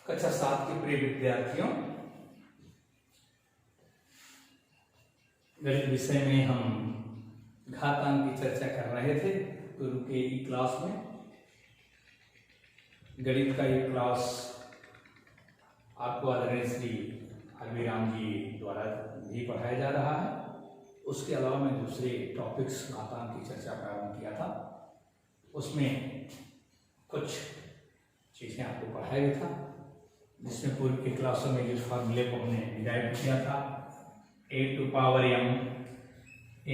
कक्षा 7 के प्रिय विद्यार्थियों, गणित विषय में हम घातांक की चर्चा कर रहे थे पूर्व के ई क्लास में। गणित का ये क्लास आपको आदरणीय श्री हरवीराम जी द्वारा भी पढ़ाया जा रहा है। उसके अलावा मैं दूसरे टॉपिक्स घातांक की चर्चा प्रारंभ किया था, उसमें कुछ चीज़ें आपको पढ़ाया भी था, जिसमें पूर्व के क्लासों में जिस फार्मूले को हमने डिराइव किया था a to power m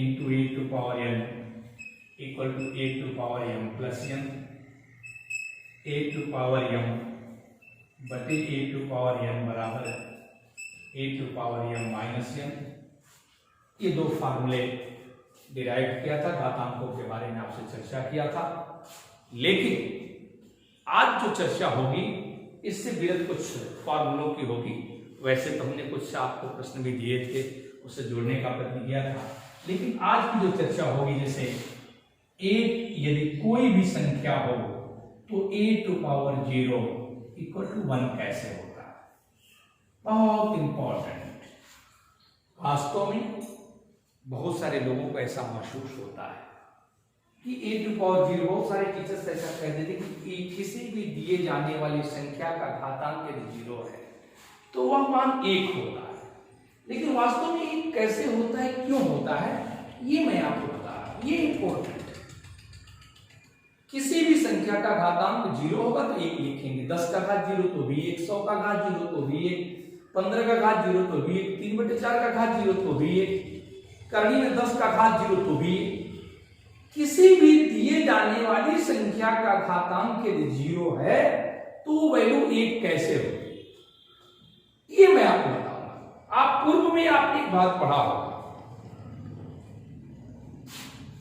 into a to power n equal to a to power m plus n, a to power m बटे a to power n बराबर a to power m minus n। ये दो फार्मूले derive किया था, घातांकों के बारे में आपसे चर्चा किया था। लेकिन आज जो चर्चा होगी इससे विरत कुछ फार्मूलों की होगी। वैसे तो हमने कुछ आपको प्रश्न भी दिए थे, उससे जुड़ने का प्रयत्न किया था, लेकिन आज की जो चर्चा होगी, जैसे एक यदि कोई भी संख्या हो तो a to power 0 equal to 1 कैसे होता है, बहुत इंपॉर्टेंट। वास्तव में बहुत सारे लोगों को ऐसा महसूस होता है कि a to power 0, बहुत सारे टीचर्स ऐसा कह देते कि किसी भी दिए जाने वाली संख्या का घातांक यदि 0 है तो वह मान 1 होता है। लेकिन वास्तव में ये कैसे होता है, क्यों होता है, ये मैं आपको बता रहा हूं। ये इंपॉर्टेंट है। किसी भी संख्या का घातांक 0 होगा तो 1 लिखेंगे, 10 का घात 0 तो भी 1, 100 का घात 0 तो भी 1, 15 का घात 0 तो भी 1, 3/4 का घात 0 तो भी 1, करनी में 10 का घात 0 तो भी 1। किसी भी दिए जाने वाली संख्या का घातांक यदि 0 है तो वैल्यू 1 कैसे होगी, ये मैं आपको बताऊंगा। आप पूर्व में आपने एक बात पढ़ा होगा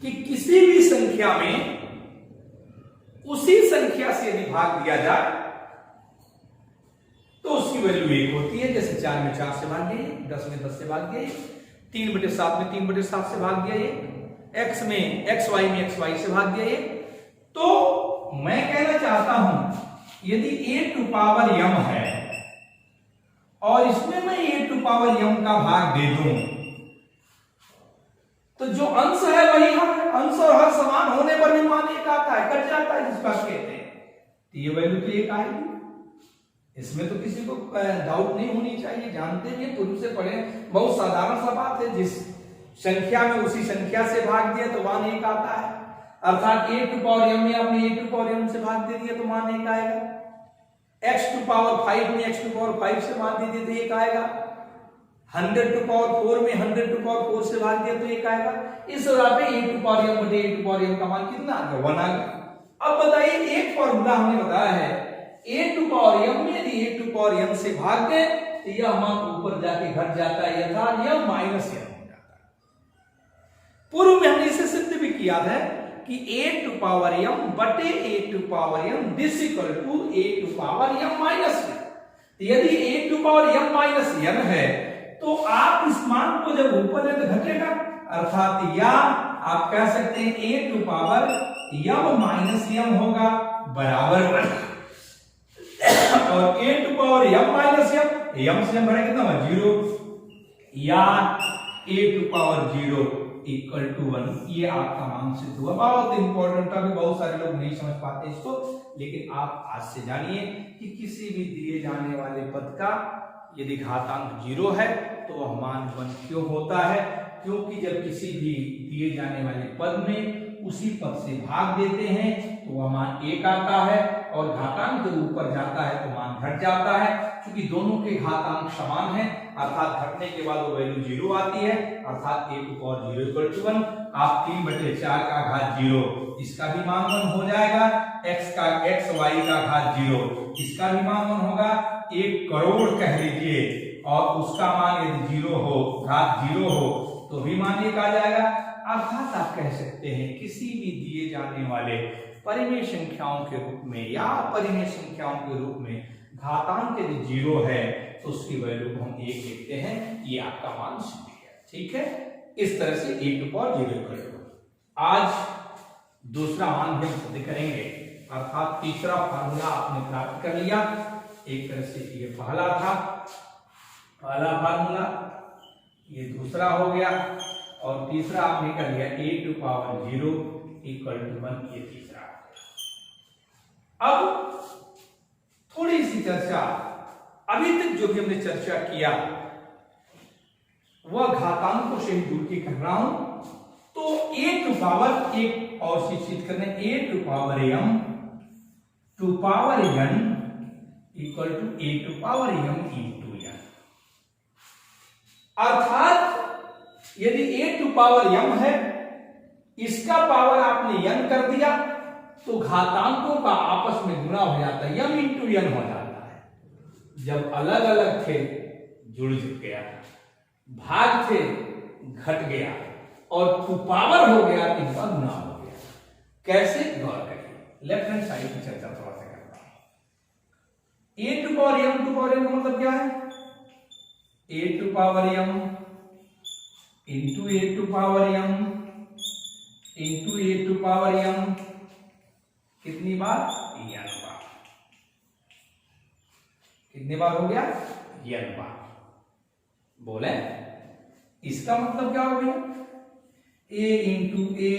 कि किसी भी संख्या में उसी संख्या से यदि भाग दिया जाए तो उसकी वैल्यू 1 होती है। जैसे 4 में 4 से भाग गए, 10 में 10 से भाग गए, 3/7 में 3/7 से भाग गया, x में xy में xy से भाग गया। तो मैं कहना चाहता हूं यदि a to power m है और इसमें मैं a to power m का भाग दे दूं तो जो अंश है वही हर है। अंश और हर समान होने पर भी मान 1 आता है, कट जाता है, जिसका कहते हैं। तो ये वैल्यू तो 1 आएगी, इसमें तो किसी को डाउट नहीं होनी चाहिए। जानते भी पूर्व से पढ़े, बहुत साधारण सा बात है। जिस संख्या में उसी संख्या से भाग दिया तो मान 1 आता है। अर्थात a to power m में आपने a to power m से भाग दे दिया तो मान 1 आएगा। x to power 5 में x to power 5 से भाग दे दिया तो 1 आएगा। 100 to power 4 में 100 to power 4 से भाग दिया तो 1 आएगा। इस तरह पे a to power m बटे a to power m का मान कितना आ गया, 1 आ गया। अब बताइए, एक फॉर्मूला हमने बताया है, a to power m में यदि a to power m से भाग दे तो यह मान ऊपर जाके घट जाता है, यथा यह माइनस m हो जाता है। पूर्व में हमने इसे सिद्ध भी किया है कि a to power m बटे a to power m this equal to a to power m minus n। यदि a to power m minus n है तो आप इस मान को जब ऊपर ले तो घटेगा, अर्थात या आप कह सकते हैं a to power m minus m होगा बराबर और a to power m minus m से बड़ा कितना होगा, 0, या a to power 0 equal to 1। ये आपका मान सिद्ध हुआ। बहुत इंपॉर्टेंट था, बहुत सारे लोग नहीं समझ पाते इसको, लेकिन आप आज से जानिए कि किसी भी दिए जाने वाले पद का यदि घातांक 0 है तो वह मान 1 क्यों होता है, क्योंकि जब किसी भी दिए जाने वाले पद में उसी पद से भाग देते हैं तो वह मान 1 आता है, और घातांक जब ऊपर जाता है तो मान घट जाता है। क्योंकि दोनों के घातांक समान हैं, अर्थात घटने के बाद वो वैल्यू 0 आती है, अर्थात a to power 0 equal to 1। आप 3/4 का घात 0, इसका भी मान 1 हो जाएगा। xy का घात 0, इसका भी मान 1 होगा। 1 करोड़ कह लीजिए और उसका मान यदि 0 हो, घात 0 हो तो भी मान 1 आ जाएगा। अर्थात आप कह सकते हैं किसी भी दिए जाने वाले परिमेय संख्याओं के रूप में या अपरिमेय संख्याओं के रूप में घातांक यदि 0 है तो उसकी वैल्यू को हम 1 लिखते हैं। ये आपका मान सिद्ध है, ठीक है। इस तरह से a to power 0 equal to 1। आज दूसरा मान भी हम सिद्ध करेंगे, अर्थात तीसरा फार्मूला आपने प्राप्त कर लिया एक तरह से ये पहला था, पहला फार्मूला, ये दूसरा हो गया, और तीसरा आपने कर लिया a to power 0 equal to 1, ये तीसरा। अब थोड़ी सी चर्चा, अभी तक जो भी हमने चर्चा किया वह घातांकों से ही जुड़ के कर रहा हूं। तो a टू पावर, एक और चीज करने, a to power m to power n equal to a to power m into n। अर्थात यदि a टू पावर m है, इसका पावर आपने n कर दिया तो घातांकों का आपस में गुणा हो जाता है, m इंटू n हो जाता है। जब अलग अलग थे जुड़ गया, भाग थे घट गया, और टू पावर हो गया तो इनका गुना हो गया। कैसे, गौर करिए। लेफ्ट हैंड साइड की चर्चा थोड़ा सा करता हूं। a to power m to power m का मतलब क्या है? a to power m into a to power m into a to power m, कितनी बार? n बार। कितनी बार हो गया? n बार। बोले इसका मतलब क्या हो गया? a इंटू a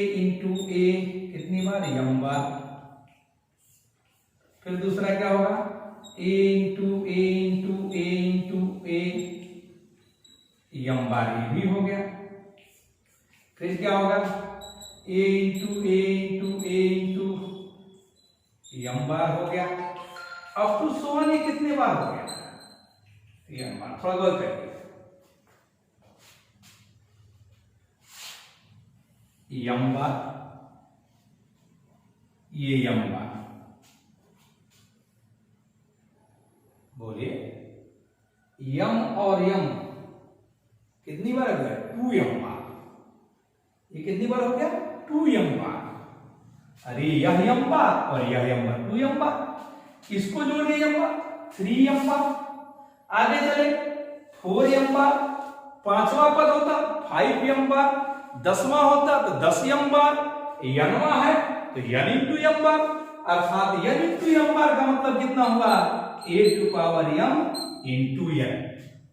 कितनी बार? m बार। फिर दूसरा क्या होगा? a इंटू a m बार, ये भी हो गया। फिर क्या होगा? a इंटू m बार हो गया। अब टू सोवन ये कितने बार हो गया? m बार। थोड़ा गौर करिए, m बार, ये m बार। बोलिए, m और m कितनी बार हो गया? 2m बार। ये कितनी बार हो गया? 2m बार। अरे यह m बार और यह m बार, 2m बार। इसको जोड़ दिए m बार, 3m बार। आगे चले 4m बार, पांचवा पद होता 5m बार, 10वां होता तो 10m बार, n है तो n इंटू m बार। अर्थात n इंटू m बार का मतलब कितना हुआ? a to power m into n।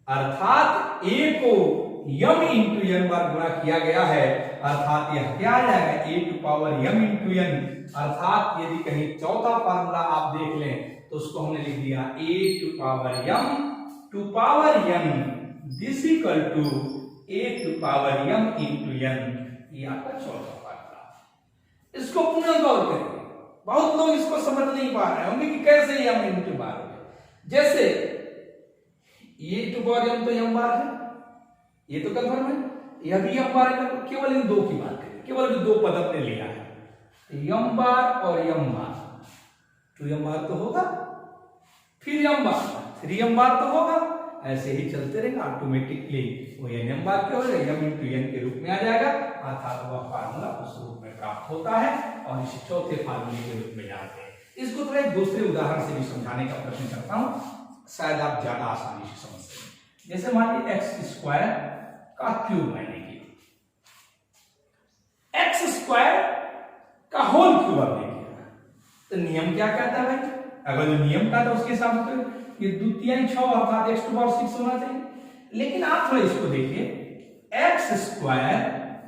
अर्थात a को m इंटू n बार गुणा किया गया है। अर्थात यह क्या आ जाएगा? a to power m into n। अर्थात यदि कहीं चौथा फार्मूला आप देख लें तो उसको हमने लिख दिया a to power m to power n this equal to a to power m into n। ये आपका चौथा फार्मूला। इसको पुनः गौर करें, बहुत लोग इसको समझ नहीं पा रहे होंगे कि कैसे m इंटू बार हो। जैसे ये टू पावर m तो m बार है, ये तो कंफर्म है, यह भी m बार है। केवल इन दो की बात करें, केवल दो पद अपने लिया है, m बार और m बार। 2m बार तो होगा, फिर m बार, 3m बार तो होगा। ऐसे ही चलते रहेगा, ऑटोमेटिकली वो nm बार क्या हो जाएगा? m इंटू n के रूप में आ जाएगा। अर्थात वह फार्मूला उस रूप में प्राप्त होता है और इसे चौथे फार्मूले के रूप में जानते हैं। इसको थोड़ा एक दूसरे उदाहरण से भी समझाने का प्रयत्न करता हूं, शायद आप ज्यादा आसानी से समझ सकें। जैसे मान लीजिए एक्स स्क्वायर का क्यूब मैंने किया, एक्स स्क्वायर का होल क्यूब आपने किया, तो नियम क्या कहता है भाई? अगर जो नियम का था उसके हिसाब से ये द्वितीय 6 अर्थात x टू पावर 6 होना चाहिए। लेकिन आप थोड़ा इसको देखिए, एक्स स्क्वायर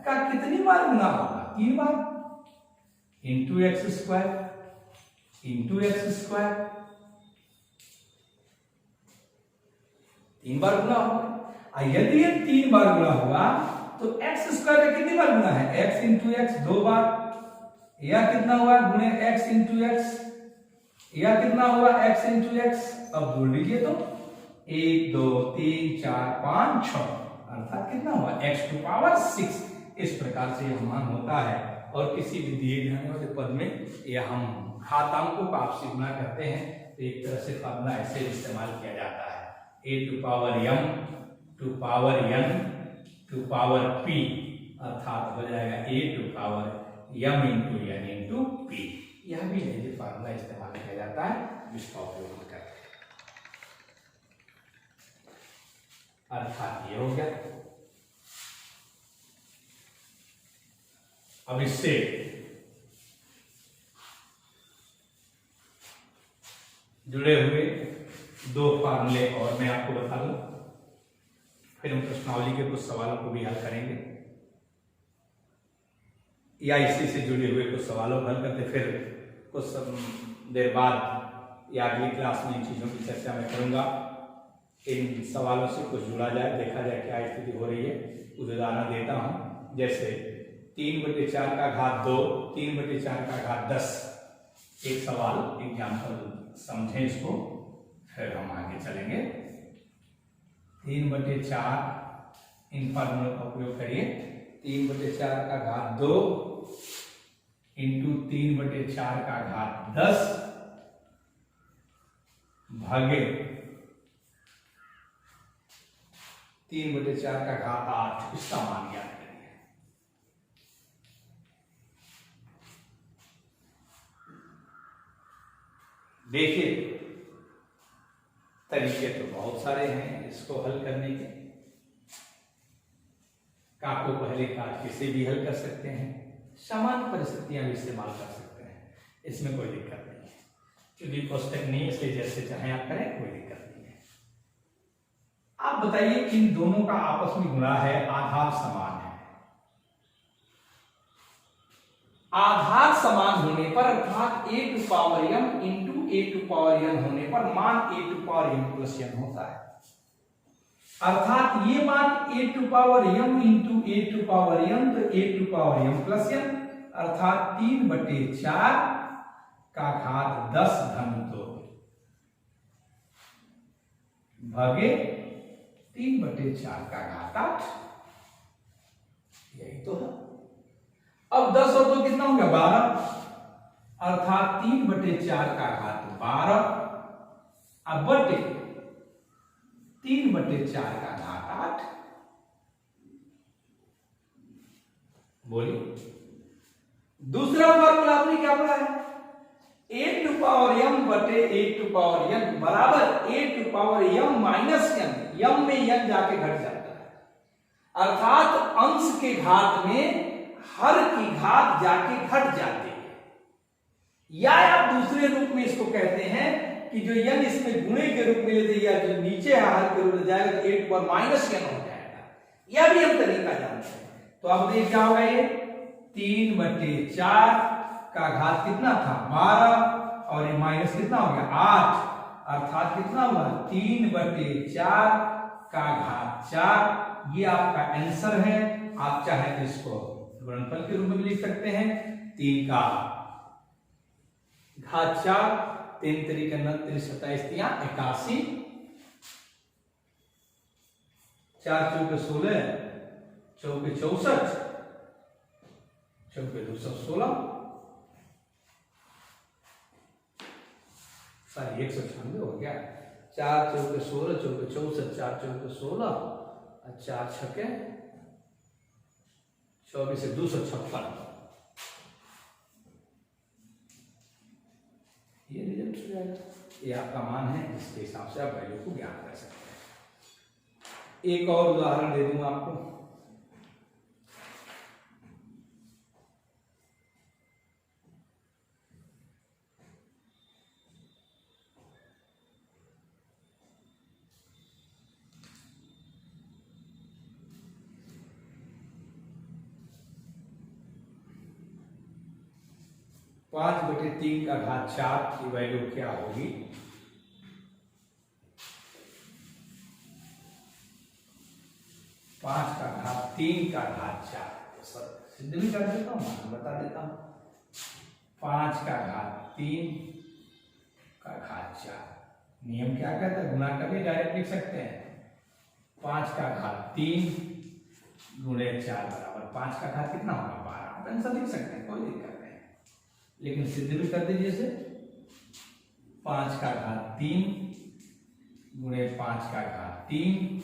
का कितनी बार गुना होगा? 3 बार, into x square into x square, 3 बार गुना होगा। यदि ये 3 बार गुना हुआ तो एक्स स्क्वायर का कितनी बार गुना है? एक्स इंटू एक्स 2 बार, या कितना हुआ? गुणे एक्स इंटू एक्स, या कितना हुआ? X into x. अब जोड़ लीजिए तो 1 2 3 4 5 6, अर्थात कितना हुआ? X to power 6। इस प्रकार से यह मान होता है। और किसी भी दिए जाने वाले पद में यह हम घातांकों का आपसे गुणा करते हैं तो एक तरह से फार्मूला ऐसे इस्तेमाल किया जाता है, a to power m to power n to power p। अर्थात हो जाएगा a to power m into n into p। यह भी है फार्मूला इस्तेमाल किया जाता है जिसका उपयोग हम करते हैं। अर्थात ये हो गया। अब इससे जुड़े हुए दो फार्मूले और मैं आपको बता दूं, फिर हम प्रश्नावली के कुछ सवालों को भी हल करेंगे या इसी से जुड़े हुए कुछ सवालों को हल करते, फिर कुछ देर बाद या अगली क्लास में इन चीज़ों की चर्चा मैं करूंगा। इन सवालों से कुछ जुड़ा जाए, देखा जाए क्या स्थिति हो रही है। कुछ उदाहरण देता हूं, जैसे 3/4 का घात 2, 3/4 का घात 10। एक सवाल एग्जाम्पल समझें इसको, फिर हम आगे चलेंगे। 3/4 इन फार्मूलों का उपयोग करिए। 3/4 का घात 2 इंटू 3/4 का घात 10 भागे 3/4 का घात 8, इसका मान ज्ञात करिए। देखिए तरीके तो बहुत सारे हैं इसको हल करने के। काको पहले काट से भी हल कर सकते हैं, सामान्य परिस्थितियां भी इस्तेमाल कर सकते हैं, इसमें कोई दिक्कत नहीं है। क्योंकि कोष्टक नहीं, इसलिए जैसे चाहे आप करें, कोई दिक्कत नहीं है। आप बताइए, इन दोनों का आपस में गुणा है, आधार समान है। आधार समान होने पर अर्थात a to power m into a to power n होने पर मान a to power m plus n होता है। अर्थात ये मान a to power m into a to power n, तो a to power m plus n, अर्थात 3/4 का घात 10 धन 2 भागे 3/4 का घात 8, यही तो है। अब 10 और 2 कितना हो गया? 12, अर्थात 3/4 का घात 12 अब बटे 3/4 का घात 8। बोलिए, दूसरा फॉर्मूला आपने क्या पढ़ा है? a टू पावर m बटे a टू पावर n बराबर a to power m minus n, m में n जाके घट जाता है, अर्थात अंश के घात में हर की घात जाके घट जाती है। या आप दूसरे रूप में इसको कहते हैं कि जो n इसमें गुणे के रूप में लेते या जो नीचे हर के रूप में जाएगा तो 8 पर माइनस n हो जाएगा। यह भी हम तरीका जानते हैं। तो अब देखिए क्या होगा, ये 3/4 का घात कितना था? 12, और ये माइनस कितना हो गया? 8, अर्थात कितना हुआ? 3/4 का घात 4। ये आपका आंसर है। आप चाहे तो इसको गुणनफल के रूप में भी लिख सकते हैं। 3 का घात 4, 3 तरीके 29, 27, 81, 4 चौके 16, चौके 64, चौके 216, सॉरी 196 हो गया। 4 चौके 16, चौके 64, 4 चौके 16 और 4 छक्के 24 से 256। ये रिजल्ट हो जाएगा। ये आपका मान है, इसके हिसाब से आप वैल्यू को ज्ञात कर सकते हैं। एक और उदाहरण दे दूंगा आपको। पांच बटे 3 का घात 4 की वैल्यू क्या होगी? 5 का घात 3 का घात 4 सर सिद्ध भी कर देता हूं, बता देता हूं। 5 का घात 3 का घात 4, नियम क्या कहता है? गुणा करके डायरेक्ट लिख सकते हैं। 5 का घात 3 गुणे 4 बराबर 5 का घात कितना होगा? 12। आप आंसर लिख सकते हैं, कोई दिक्कत नहीं, लेकिन सिद्ध भी कर दीजिए इसे। 5 का घात 3 गुणे 5 का घात 3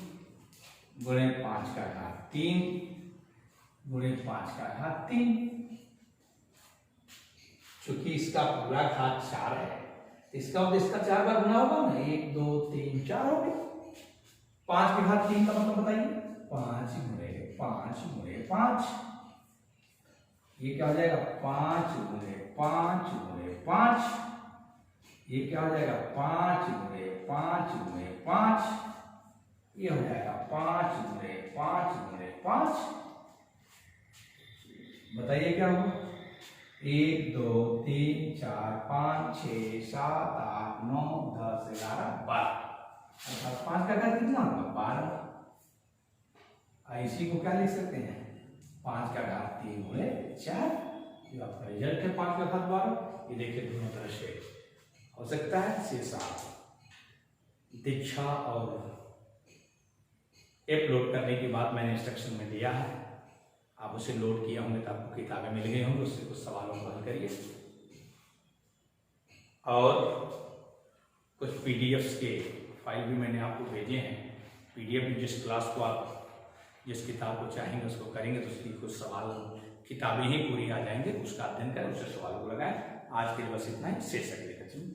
गुणे 5 का घात 3 गुणे 5 का घात 3। चूंकि इसका पूरा घात 4 है, इसका और इसका 4 बार गुना होगा ना, 1 2 3 4 हो गया। 5 के घात 3 का मतलब बताइए? 5 गुणे 5 गुणे 5, ये क्या हो जाएगा? 5 गुणे 5 गुणे 5, ये क्या हो जाएगा 5 गुणे 5 गुणे 5, ये हो जाएगा 5 गुणे 5 गुणे 5। बताइए क्या होगा? 1 2 3 4 5 6 7 8 9 10 11 12, अर्थात 5 का घात कितना होगा? 12। इसी को क्या लिख सकते हैं? 5 का घात 3 गुणे 4, ये आपका रिजल्ट है 5 का घात 12। ये देखिए दोनों तरह से हो सकता है। शेष दीक्षा और ऐप लोड करने के बाद मैंने इंस्ट्रक्शन में दिया है, आप उसे लोड किए होंगे तो आपको किताबें मिल गई होंगी, उससे कुछ सवालों को हल करिए। और कुछ पीडीएफ्स के फाइल भी मैंने आपको भेजे हैं। पीडीएफ जिस क्लास को आप जिस किताब को चाहेंगे उसको करेंगे तो उसकी कुछ सवाल किताबें ही पूरी आ जाएंगे, उसका अध्ययन करें, उससे सवालों को लगाएं। आज के लिए बस इतना ही, शेष अगले कक्षा में।